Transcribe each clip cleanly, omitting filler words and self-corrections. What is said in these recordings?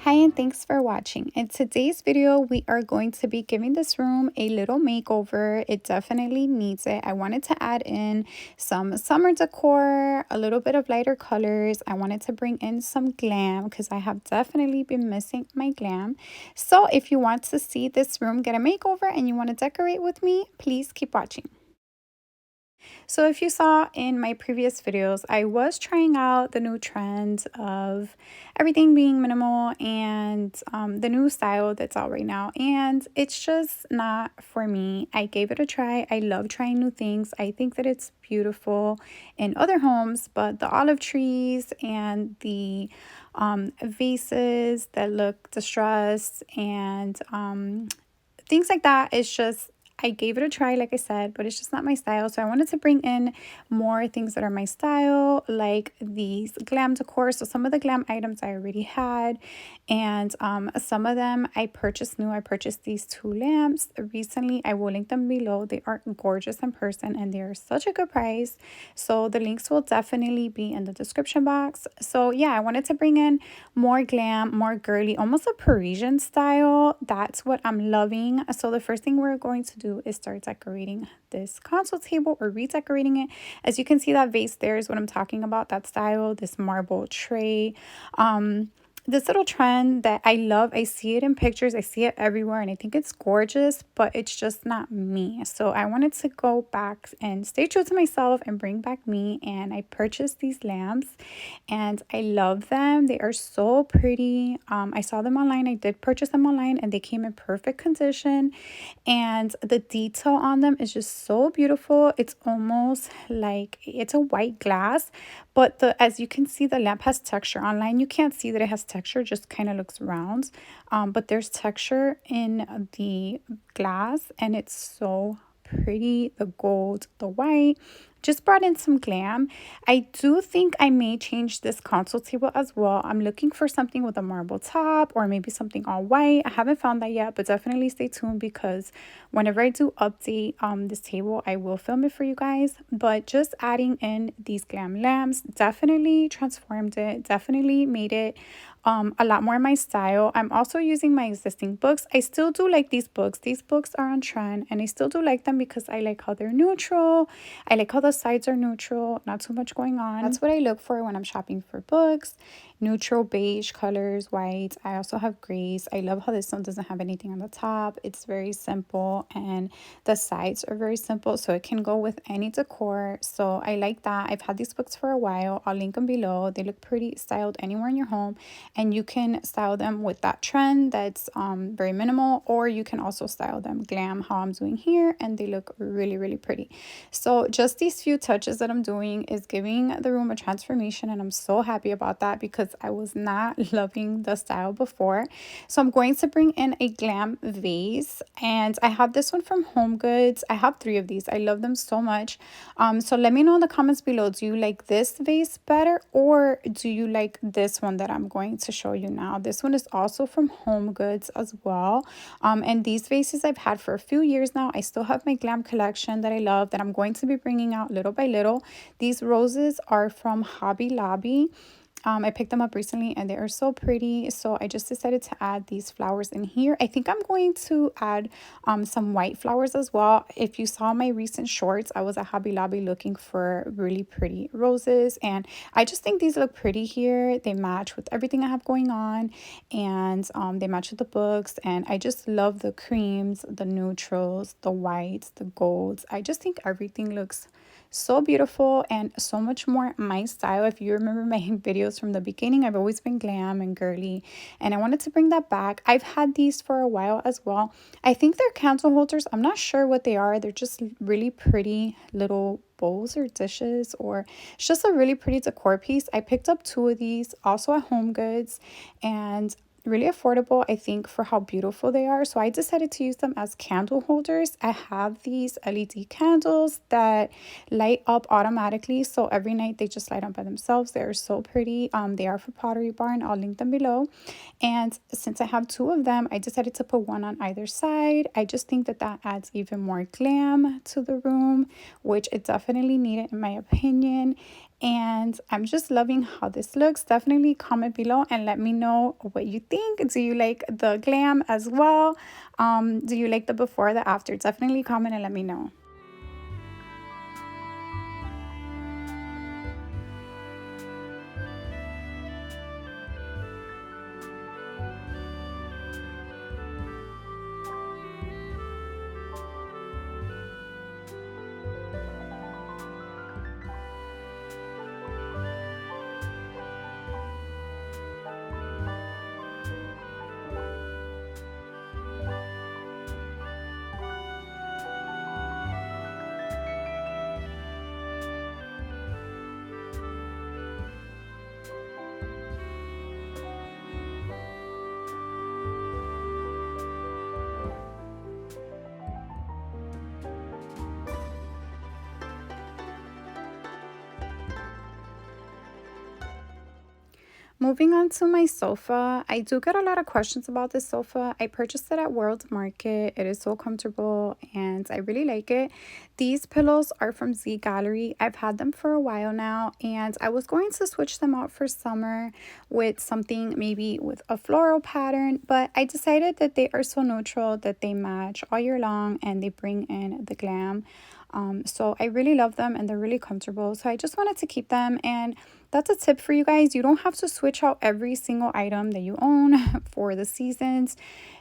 Hi and thanks for watching. In today's video, we are going to be giving this room a little makeover. It definitely needs it. I wanted to add in some summer decor, a little bit of lighter colors. I wanted to bring in some glam because I have definitely been missing my glam. So if you want to see this room get a makeover and you want to decorate with me, please keep watching. So if you saw in my previous videos, I was trying out the new trend of everything being minimal and the new style that's out right now. And it's just not for me. I gave it a try. I love trying new things. I think that it's beautiful in other homes, but the olive trees and the vases that look distressed and things like that is just I gave it a try, like I said, but it's just not my style. So I wanted to bring in more things that are my style, like these glam decor. So some of the glam items I already had, and some of them I purchased new. I purchased these two lamps recently. I will link them below. They are gorgeous in person and they're such a good price. So the links will definitely be in the description box. So yeah, I wanted to bring in more glam, more girly, almost a Parisian style. That's what I'm loving. So the first thing we're going to do is start decorating this console table or redecorating it. As you can see, that vase there is what I'm talking about, that style, this marble tray. This little trend that I love. I see it in pictures, I see it everywhere, and I think it's gorgeous, but it's just not me. So I wanted to go back and stay true to myself and bring back me, and I purchased these lamps and I love them. They are so pretty. I saw them online. I did purchase them online and they came in perfect condition, and the detail on them is just so beautiful. It's almost like it's a white glass, but the as you can see, the lamp has texture. Online you can't see that it has texture, just kind of looks round, but there's texture in the glass and it's so pretty. The gold, the white just brought in some glam. I do think I may change this console table as well. I'm looking for something with a marble top or maybe something all white. I haven't found that yet, but definitely stay tuned because whenever I do update this table, I will film it for you guys. But just adding in these glam lamps definitely transformed it, definitely made it a lot more my style. I'm also using my existing books. I still do like these books. These books are on trend and I still do like them because I like how they're neutral. I like how the sides are neutral, not too much going on. That's what I look for when I'm shopping for books. Neutral beige colors, white. I also have grays. I love how this one doesn't have anything on the top. It's very simple and the sides are very simple, so it can go with any decor. So I like that. I've had these books for a while. I'll link them below. They look pretty styled anywhere in your home, and you can style them with that trend that's very minimal, or you can also style them glam how I'm doing here, and they look really, really pretty. So just these few touches that I'm doing is giving the room a transformation, and I'm so happy about that because I was not loving the style before. So I'm going to bring in a glam vase, and I have this one from Home Goods. I have 3 of these. I love them so much. So let me know in the comments below, do you like this vase better or do you like this one that I'm going to show you now? This one is also from Home Goods as well. And these vases I've had for a few years now. I still have my glam collection that I love that I'm going to be bringing out little by little. These roses are from Hobby Lobby. I picked them up recently and they are so pretty. So I just decided to add these flowers in here. I think I'm going to add some white flowers as well. If you saw my recent shorts, I was at Hobby Lobby looking for really pretty roses. And I just think these look pretty here. They match with everything I have going on, and they match with the books. And I just love the creams, the neutrals, the whites, the golds. I just think everything looks so beautiful and so much more my style. If you remember my videos from the beginning, I've always been glam and girly, and I wanted to bring that back. I've had these for a while as well. I think they're candle holders. I'm not sure what they are. They're just really pretty little bowls or dishes, or it's just a really pretty decor piece. I picked up 2 of these also at Home Goods, and really affordable, I think, for how beautiful they are. So I decided to use them as candle holders. I have these LED candles that light up automatically, so every night they just light up by themselves. They are so pretty. They are for Pottery Barn. I'll link them below. And since I have 2 of them, I decided to put one on either side. I just think that that adds even more glam to the room, which it definitely needed in my opinion. And I'm just loving how this looks. Definitely comment below and let me know what you think. Do you like the glam as well? Do you like the before or the after? Definitely comment and let me know. Moving on to my sofa, I do get a lot of questions about this sofa. I purchased it at World Market. It is so comfortable and I really like it. These pillows are from Z Gallery. I've had them for a while now and I was going to switch them out for summer with something maybe with a floral pattern, but I decided that they are so neutral that they match all year long and they bring in the glam. So I really love them and they're really comfortable. So I just wanted to keep them, and that's a tip for you guys. You don't have to switch out every single item that you own for the seasons.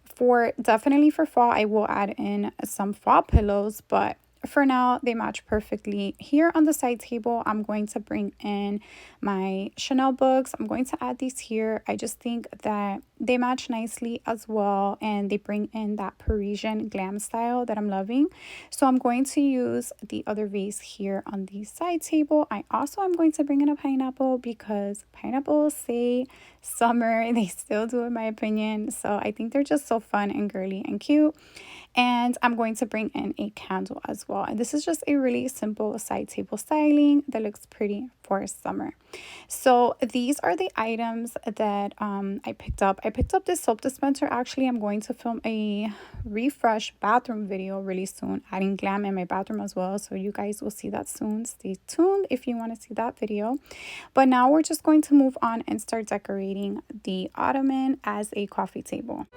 For definitely for fall, I will add in some fall pillows, but for now they match perfectly. Here on the side table, I'm going to bring in my Chanel books. I'm going to add these here. I just think that they match nicely as well and they bring in that Parisian glam style that I'm loving. So I'm going to use the other vase here on the side table. I also am going to bring in a pineapple because pineapples say summer. They still do, in my opinion. So I think they're just so fun and girly and cute. And I'm going to bring in a candle as well. And this is just a really simple side table styling that looks pretty for summer. So these are the items that I picked up. I picked up this soap dispenser. Actually, I'm going to film a refresh bathroom video really soon, adding glam in my bathroom as well. So you guys will see that soon. Stay tuned if you want to see that video. But now we're just going to move on and start decorating the ottoman as a coffee table.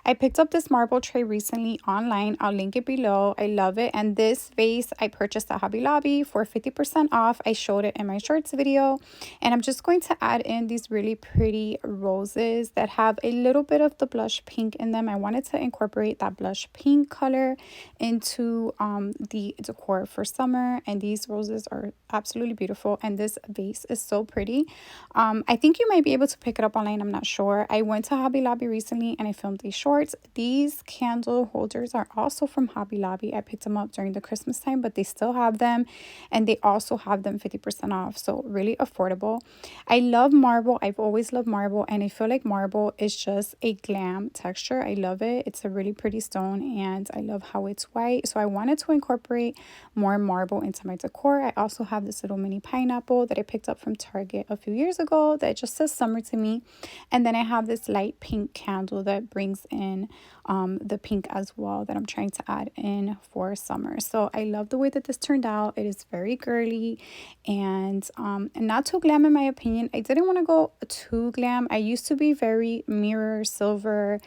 I picked up this marble tray recently online. I'll link it below. I love it. And this vase I purchased at Hobby Lobby for 50% off. I showed it in my shorts video. And I'm just going to add in these really pretty roses that have a little bit of the blush pink in them. I wanted to incorporate that blush pink color into the decor for summer. And these roses are absolutely beautiful. And this vase is so pretty. I think you might be able to pick it up online. I'm not sure. I went to Hobby Lobby recently and I filmed a short. These candle holders are also from Hobby Lobby. I picked them up during the Christmas time, but they still have them and they also have them 50% off. So really affordable. I love marble. I've always loved marble and I feel like marble is just a glam texture. I love it. It's a really pretty stone and I love how it's white. So I wanted to incorporate more marble into my decor. I also have this little mini pineapple that I picked up from Target a few years ago that just says summer to me. And then I have this light pink candle that brings in the pink as well that I'm trying to add in for summer. So I love the way that this turned out. It is very girly and not too glam in my opinion. I didn't want to go too glam. I used to be very mirror, silver,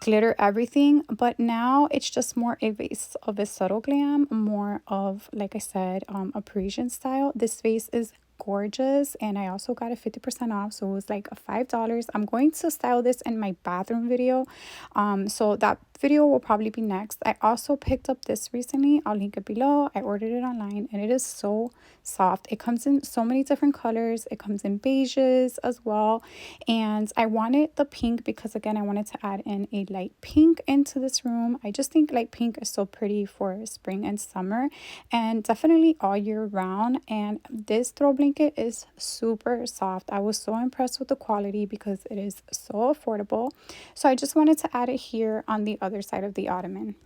glitter, everything, but now it's just more a vase of a subtle glam, more of, like I said, a Parisian style. This vase is gorgeous and I also got it 50% off, so it was like $5. I'm going to style this in my bathroom video, so that video will probably be next. I also picked up this recently. I'll link it below. I ordered it online and it is so soft. It comes in so many different colors. It comes in beiges as well, and I wanted the pink because again I wanted to add in a light pink into this room. I just think light pink is so pretty for spring and summer and definitely all year round. And this throw blanket is super soft. I was so impressed with the quality because it is so affordable. So I just wanted to add it here on the other side of the ottoman.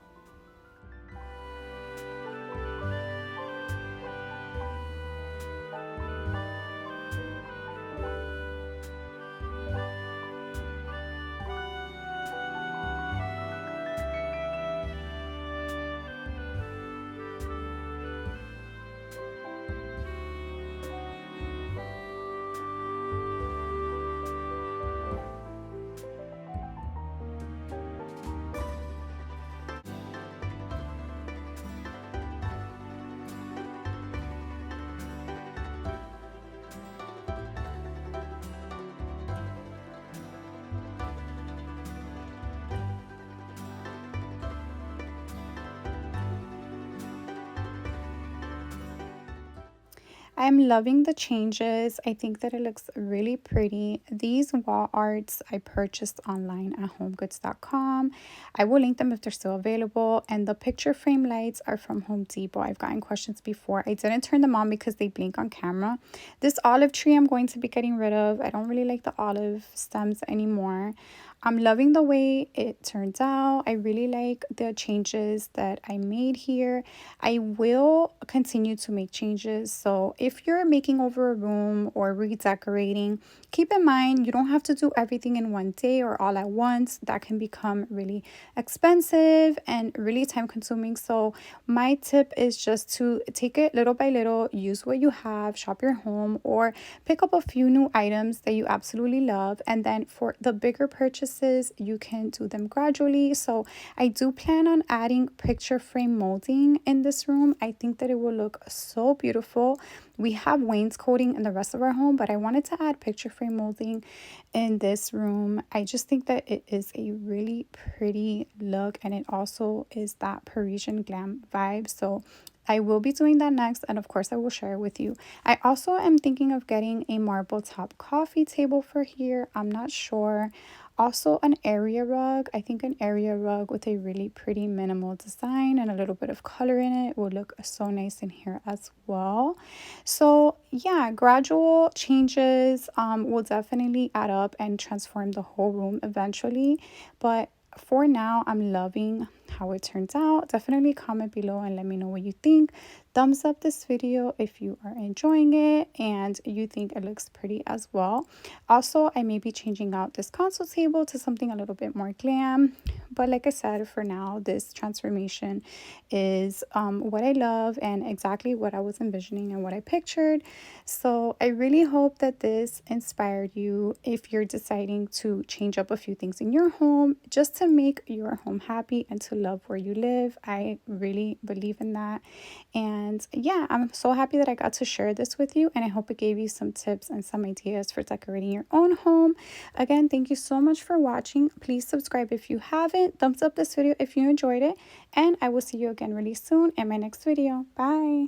I'm loving the changes. I think that it looks really pretty. These wall arts I purchased online at homegoods.com. I will link them if they're still available. And the picture frame lights are from Home Depot. I've gotten questions before. I didn't turn them on because they blink on camera. This olive tree I'm going to be getting rid of. I don't really like the olive stems anymore. I'm loving the way it turns out. I really like the changes that I made here. I will continue to make changes. So if you're making over a room or redecorating, keep in mind you don't have to do everything in one day or all at once. That can become really expensive and really time consuming. So my tip is just to take it little by little, use what you have, shop your home, or pick up a few new items that you absolutely love. And then for the bigger purchases, you can do them gradually. So I do plan on adding picture frame molding in this room. I think that it will look so beautiful. We have wainscoting in the rest of our home, but I wanted to add picture frame molding in this room. I just think that it is a really pretty look, and it also is that Parisian glam vibe. So I will be doing that next, and of course I will share it with you. I also am thinking of getting a marble top coffee table for here. I'm not sure. Also an area rug. I think an area rug with a really pretty minimal design and a little bit of color in it will look so nice in here as well. So yeah, gradual changes will definitely add up and transform the whole room eventually. But for now, I'm loving how it turns out. Definitely comment below and let me know what you think. Thumbs up this video if you are enjoying it and you think it looks pretty as well. Also, I may be changing out this console table to something a little bit more glam, but like I said, for now this transformation is what I love and exactly what I was envisioning and what I pictured. So I really hope that this inspired you if you're deciding to change up a few things in your home just to make your home happy and to love where you live. I really believe in that. And yeah, I'm so happy that I got to share this with you, and I hope it gave you some tips and some ideas for decorating your own home. Again, thank you so much for watching. Please subscribe if you haven't. Thumbs up this video if you enjoyed it, and I will see you again really soon in my next video. Bye.